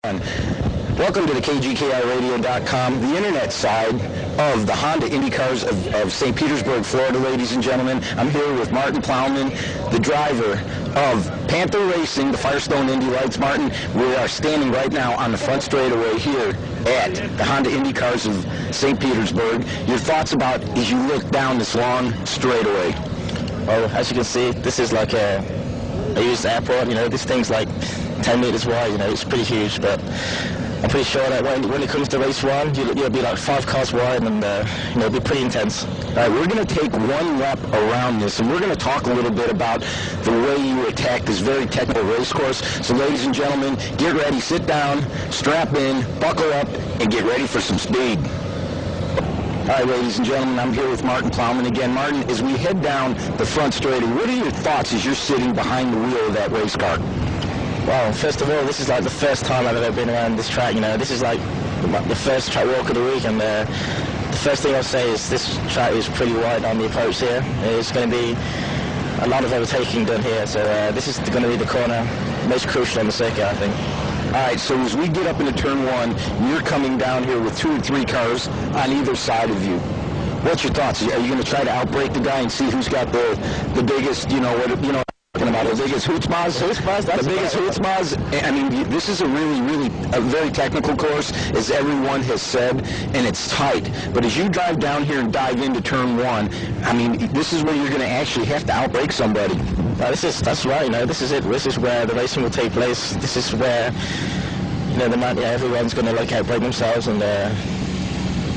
Welcome to the KGKIRadio.com, the internet side of the Honda IndyCars of St. Petersburg, Florida, ladies and gentlemen. I'm here with Martin Plowman, the driver of Panther Racing, the Firestone Indy Lights. Martin, we are standing right now on the front straightaway here at the Honda IndyCars of St. Petersburg. Your thoughts about as you look down this long straightaway? Well, as you can see, this is like a used airport. This thing's like 10 meters wide. It's pretty huge, but I'm pretty sure that when it comes to race one, you'll be like 5 cars wide, and it'll be pretty intense. All right, we're going to take one lap around this, and we're going to talk a little bit about the way you attack this very technical race course. So, ladies and gentlemen, get ready, sit down, strap in, buckle up, and get ready for some speed. All right, ladies and gentlemen, I'm here with Martin Plowman again. Martin, as we head down the front straightaway, what are your thoughts as you're sitting behind the wheel of that race car? Well, first of all, this is like the first time I've ever been around this track. This is like the first track walk of the week, and the first thing I'll say is this track is pretty wide on the approach here. It's going to be a lot of overtaking done here, so this is going to be the corner most crucial on the circuit, I think. All right, so as we get up into turn one, you're coming down here with 2 or 3 cars on either side of you. What's your thoughts? Are you going to try to outbrake the guy and see who's got the biggest, talking about the biggest chutzpahs? The biggest chutzpahs. I mean, this is a very technical course, as everyone has said, and it's tight. But as you drive down here and dive into turn one, I mean, this is where you're going to actually have to outbrake somebody. That's right. This is it. This is where the racing will take place. This is where everyone's going to outbrake themselves, and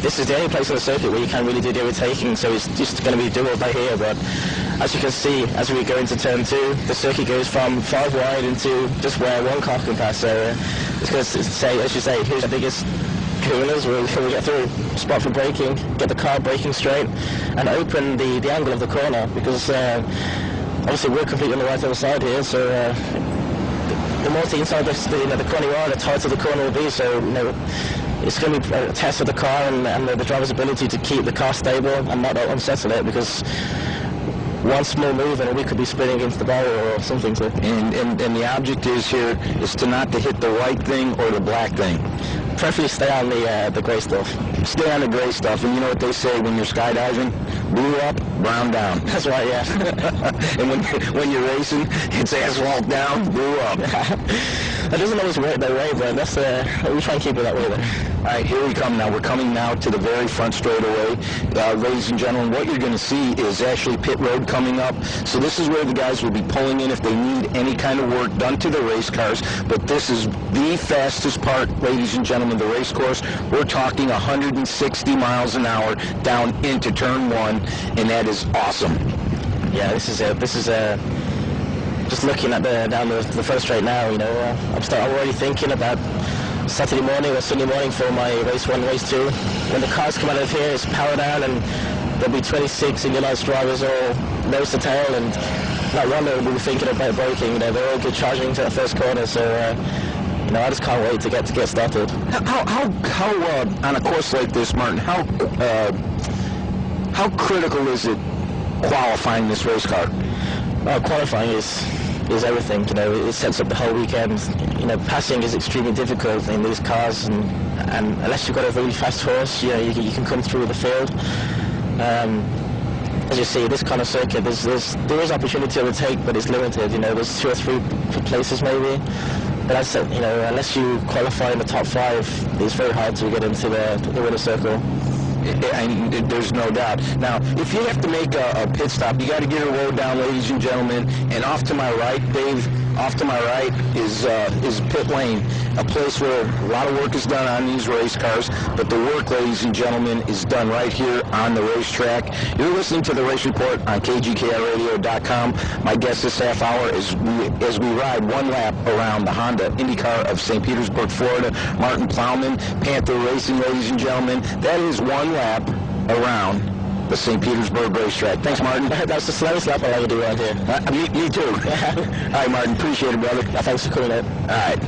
this is the only place on the circuit where you can really do the overtaking. So it's just going to be do or die here. But as you can see, as we go into turn 2, the circuit goes from 5 wide into just where 1 car can pass. So it's going to say, as you say, here's the biggest coolers. We'll get through, spot for braking, get the car braking straight, and open the angle of the corner, because obviously we're completely on the right-hand side here. So the more to the inside the corner you are, the tighter the corner will be. So it's going to be a test of the car and the driver's ability to keep the car stable and not unsettle it, because one small move and we could be spinning into the barrier or something. So. And the object is to not to hit the white thing or the black thing. Preferably stay on the grey stuff. Stay on the grey stuff. And you know what they say when you're skydiving? Blue up, brown down. That's right, yeah. And when you're racing, it's asphalt down, blue up. That doesn't always work that way, but that's we try and keep it that way then. All right, here we come now. We're coming now to the very front straightaway. Ladies and gentlemen, what you're going to see is actually pit road coming up. So this is where the guys will be pulling in if they need any kind of work done to the race cars. But this is the fastest part, ladies and gentlemen, the race course. We're talking 160 miles an hour down into turn 1, and that is awesome. Yeah, this is just looking at down the first straight now. I'm already thinking about Saturday morning or Sunday morning for my race 1, race 2. When the cars come out of here, it's power down, and there'll be 26 Indy Lights drivers all nose to tail, and not one will be thinking about braking. They're all good charging to that first corner. So I just can't wait to get started. How on a course like this, Martin, how critical is it qualifying this race car? Qualifying is everything. It sets up the whole weekend. Passing is extremely difficult in these cars, and unless you've got a really fast horse, you can come through the field. As you see, this kind of circuit, there is opportunity to overtake, but it's limited. There's 2 or 3 places maybe. But as I said, unless you qualify in the top 5, it's very hard to get into the winner's circle. And there's no doubt. Now, if you have to make a pit stop, you got to get a road down, ladies and gentlemen. And off to my right, Dave, off to my right is pit lane, a place where a lot of work is done on these race cars. But the work, ladies and gentlemen, is done right here on the racetrack. You're listening to the Race Report on KGKRadio.com. My guest this half hour is as we ride 1 lap around the Honda IndyCar of St. Petersburg, Florida. Martin Plowman, Panther Racing, ladies and gentlemen. That is 1 lap around the St. Petersburg racetrack. Thanks, Martin. That's the slowest lap I'll ever do around here. Me too. All right, Martin. Appreciate it, brother. Thanks for coming out. All right.